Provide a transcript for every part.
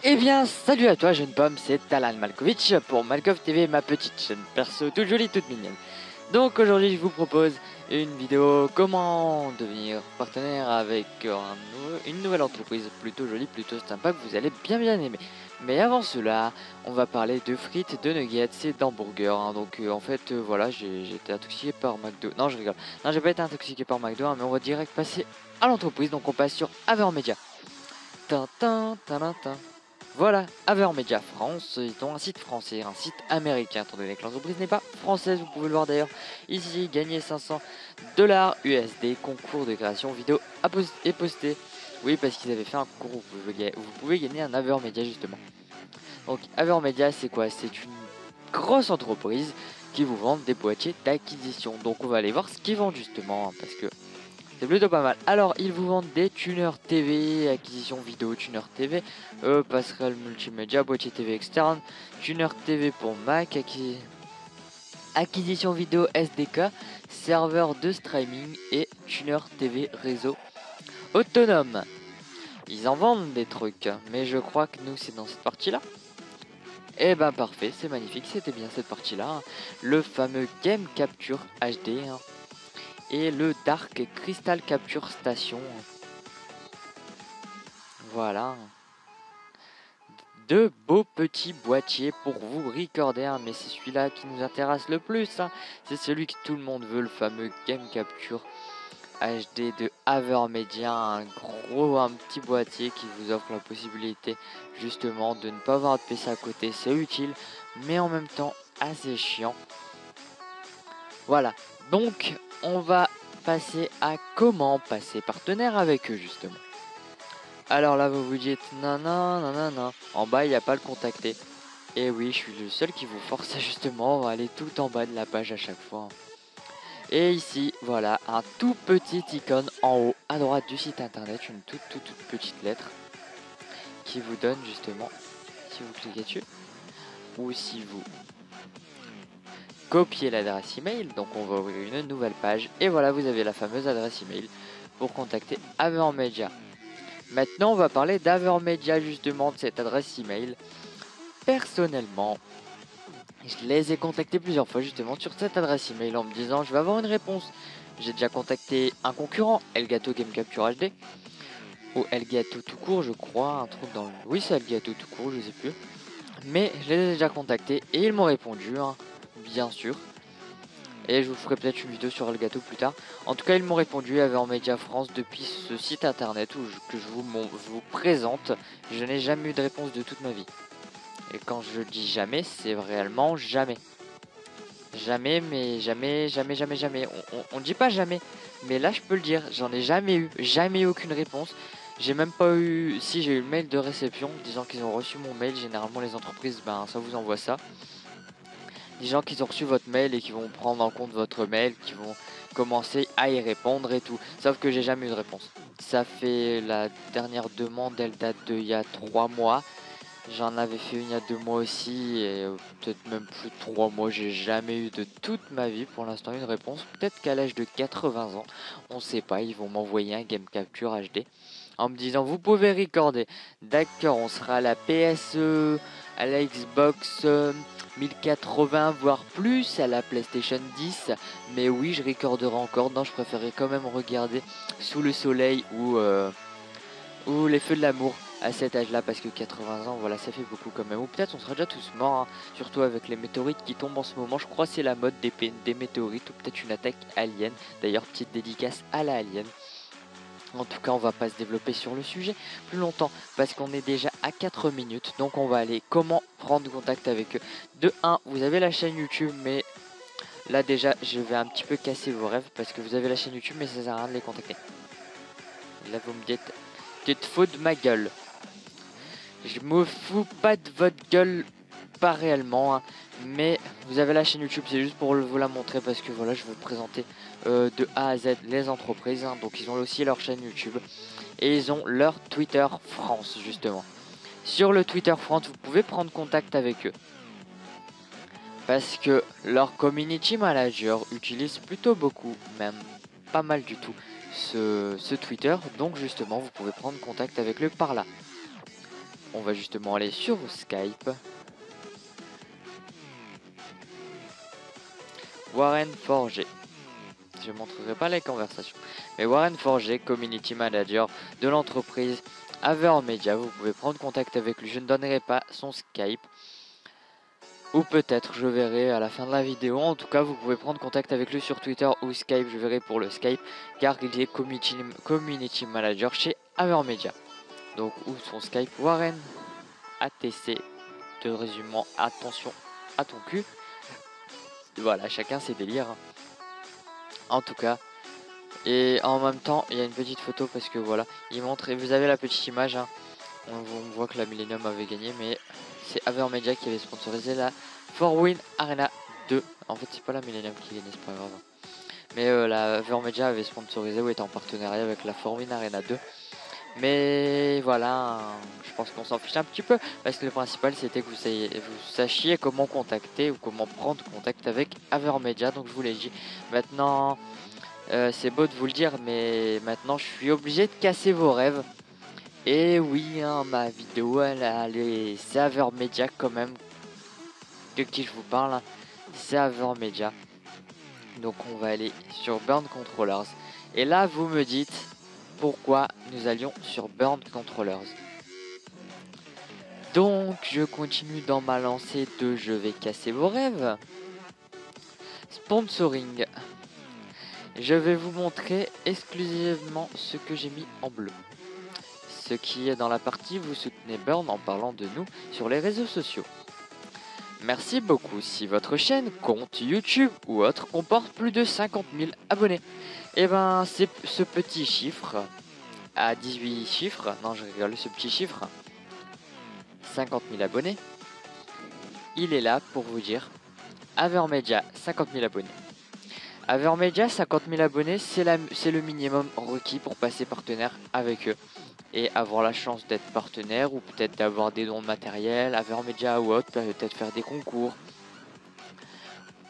Eh bien, salut à toi, jeune pomme, c'est Alan Malkovich pour Malkov TV, ma petite chaîne perso toute jolie, toute mignonne. Donc aujourd'hui, je vous propose une vidéo comment devenir partenaire avec une nouvelle entreprise plutôt jolie, plutôt sympa que vous allez bien aimer. Mais avant cela, on va parler de frites, de nuggets et d'hamburgers. Donc en fait, voilà, j'ai été intoxiqué par McDo. Non, je rigole. Non, j'ai pas été intoxiqué par McDo, mais on va direct passer à l'entreprise. Donc on passe sur Aver Media. Tintin, tintin. Voilà, Aver Media France, ils ont un site français, un site américain, étant donné que l'entreprise n'est pas française, vous pouvez le voir d'ailleurs ici, gagner 500 $ USD, concours de création vidéo et posté. Oui, parce qu'ils avaient fait un concours, vous pouvez gagner un Aver Media justement. Donc Aver Media, c'est quoi? C'est une grosse entreprise qui vous vend des boîtiers d'acquisition. Donc on va aller voir ce qu'ils vendent justement, parce que c'est plutôt pas mal. Alors, ils vous vendent des tuners TV, acquisition vidéo, tuner TV, passerelle multimédia, boîtier TV externe, tuner TV pour Mac, acquisition vidéo SDK, serveur de streaming et tuner TV réseau autonome. Ils en vendent des trucs, mais je crois que nous, c'est dans cette partie-là. Eh ben parfait, c'est magnifique, c'était bien cette partie-là. Le fameux Game Capture HD. Et le Dark Crystal Capture Station. Voilà. Deux beaux petits boîtiers pour vous recorder, mais c'est celui-là qui nous intéresse le plus. C'est celui que tout le monde veut, le fameux Game Capture HD de Avermedia. Un petit boîtier qui vous offre la possibilité justement de ne pas avoir de PC à côté. C'est utile, mais en même temps assez chiant. Voilà. Donc, on va passer à comment passer partenaire avec eux justement. Alors là vous vous dites non. En bas il n'y a pas le contacter. Et oui, je suis le seul qui vous force à justement aller tout en bas de la page à chaque fois. Et ici voilà un tout petit icône en haut à droite du site internet, une toute petite lettre qui vous donne justement, si vous cliquez dessus, ou si vous copiez l'adresse email, donc on va ouvrir une nouvelle page et voilà vous avez la fameuse adresse email pour contacter Avermedia. Maintenant on va parler d'Avermedia justement, de cette adresse email. Personnellement, je les ai contactés plusieurs fois justement sur cette adresse email en me disant je vais avoir une réponse. J'ai déjà contacté un concurrent, Elgato Game Capture HD, ou Elgato tout court je crois, un truc dans le... Oui c'est Elgato tout court, je sais plus. Mais je les ai déjà contactés et ils m'ont répondu, bien sûr. Et je vous ferai peut-être une vidéo sur Elgato plus tard. En tout cas, ils m'ont répondu à Media France depuis ce site internet que je vous présente. Je n'ai jamais eu de réponse de toute ma vie. Et quand je dis jamais, c'est réellement jamais. Jamais, mais jamais. On dit pas jamais, mais là je peux le dire. J'en ai jamais eu aucune réponse. J'ai même pas eu... Si, j'ai eu le mail de réception disant qu'ils ont reçu mon mail. Généralement les entreprises, ça vous envoie ça. Des gens qui ont reçu votre mail et qui vont prendre en compte votre mail, qui vont commencer à y répondre et tout. Sauf que j'ai jamais eu de réponse. Ça fait la dernière demande, elle date d'il y a 3 mois. J'en avais fait une il y a 2 mois aussi et peut-être même plus de 3 mois. J'ai jamais eu de toute ma vie pour l'instant une réponse. Peut-être qu'à l'âge de 80 ans, on sait pas, ils vont m'envoyer un Game Capture HD en me disant vous pouvez recorder. D'accord, on sera à la PSE, à la Xbox 1080 voire plus, à la PlayStation 10. Mais oui, je recorderai encore. Non, je préférerais quand même regarder Sous le soleil ou Les feux de l'amour à cet âge là, parce que 80 ans, voilà, ça fait beaucoup quand même. Ou peut-être on sera déjà tous morts, surtout avec les météorites qui tombent en ce moment. Je crois que c'est la mode des météorites, ou peut-être une attaque alien. D'ailleurs, petite dédicace à la alien. En tout cas, on va pas se développer sur le sujet plus longtemps parce qu'on est déjà à 4 minutes. Donc on va aller comment prendre contact avec eux. De 1, vous avez la chaîne YouTube, mais là déjà je vais un petit peu casser vos rêves parce que vous avez la chaîne YouTube mais ça sert à rien de les contacter. Là vous me dites tu te fous de ma gueule. Je me fous pas de votre gueule, pas réellement, mais vous avez la chaîne YouTube, c'est juste pour vous la montrer parce que voilà, je veux présenter de A à Z les entreprises. Donc ils ont aussi leur chaîne YouTube et ils ont leur Twitter France justement. Sur le Twitter France, vous pouvez prendre contact avec eux parce que leur community manager utilise plutôt beaucoup, même pas mal du tout, ce Twitter. Donc justement, vous pouvez prendre contact avec eux par là. on va justement aller sur Skype. Warren Forger. Je ne montrerai pas les conversations. Mais Warren Forger, Community Manager de l'entreprise AverMedia. Vous pouvez prendre contact avec lui. Je ne donnerai pas son Skype. Ou peut-être je verrai à la fin de la vidéo. En tout cas, vous pouvez prendre contact avec lui sur Twitter ou Skype. Je verrai pour le Skype. Car il est Community Manager chez AverMedia. Donc, ou son Skype Warren ATC. De résumant, attention à ton cul. Voilà, chacun ses délires. En tout cas. Et en même temps, il y a une petite photo parce que voilà, il montre, et vous avez la petite image, hein. On voit que la Millennium avait gagné, mais c'est AverMedia qui avait sponsorisé la 4Win Arena 2. En fait, c'est pas la Millennium qui gagnait, c'est pas grave. Mais la AverMedia avait sponsorisé ou était en partenariat avec la 4Win Arena 2. Mais voilà, je pense qu'on s'en fiche un petit peu parce que le principal c'était que vous sachiez comment contacter ou comment prendre contact avec AverMedia. Donc je vous l'ai dit. Maintenant, c'est beau de vous le dire, mais maintenant je suis obligé de casser vos rêves. Et oui, hein, ma vidéo, c'est AverMedia quand même. De qui je vous parle, hein. C'est AverMedia. Donc on va aller sur Burn Controllers. Et là, vous me dites pourquoi nous allions sur Burn Controllers. Donc je continue dans ma lancée de je vais casser vos rêves. Sponsoring. Je vais vous montrer exclusivement ce que j'ai mis en bleu. Ce qui est dans la partie vous soutenez Burn en parlant de nous sur les réseaux sociaux. Merci beaucoup si votre chaîne, compte YouTube ou autre comporte plus de 50 000 abonnés. Et ben c'est ce petit chiffre à 18 chiffres, non je rigole, ce petit chiffre, 50 000 abonnés, il est là pour vous dire AverMedia 50 000 abonnés. AverMedia 50 000 abonnés, c'est le minimum requis pour passer partenaire avec eux et avoir la chance d'être partenaire ou peut-être d'avoir des dons de matériel, AverMedia ou autre, peut-être faire des concours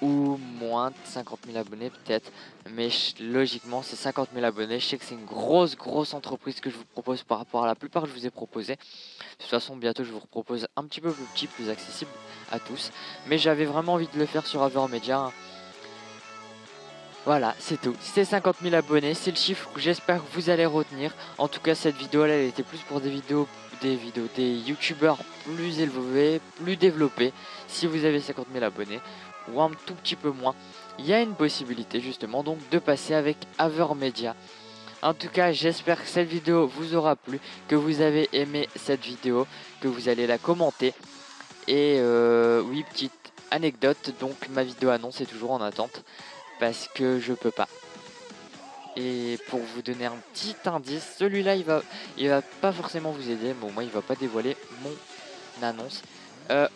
ou moins de 50 000 abonnés peut-être, mais logiquement c'est 50 000 abonnés. Je sais que c'est une grosse entreprise que je vous propose par rapport à la plupart que je vous ai proposé. De toute façon bientôt je vous propose un petit peu plus petit, plus accessible à tous, mais j'avais vraiment envie de le faire sur AverMedia. Voilà, c'est tout. C'est 50 000 abonnés, c'est le chiffre que j'espère que vous allez retenir. En tout cas, cette vidéo là, elle était plus pour des youtubeurs plus élevés, plus développés. Si vous avez 50 000 abonnés ou un tout petit peu moins, il y a une possibilité justement donc de passer avec AverMedia. En tout cas, j'espère que cette vidéo vous aura plu, que vous avez aimé cette vidéo, que vous allez la commenter. Et oui, petite anecdote, donc ma vidéo annonce est toujours en attente. Parce que je peux pas. Et pour vous donner un petit indice, celui-là il va pas forcément vous aider, mais au moins il va pas dévoiler mon annonce.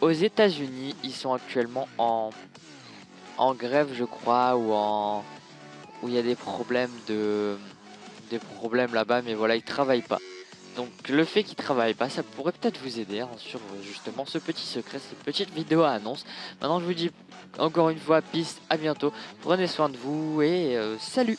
Aux États-Unis, ils sont actuellement en grève, je crois, où il y a des problèmes là-bas, mais voilà, ils travaillent pas. Donc le fait qu'ils travaillent pas, ça pourrait peut-être vous aider, hein, sur justement ce petit secret, cette petite vidéo à annonce. Maintenant je vous dis encore une fois, peace, à bientôt, prenez soin de vous et salut.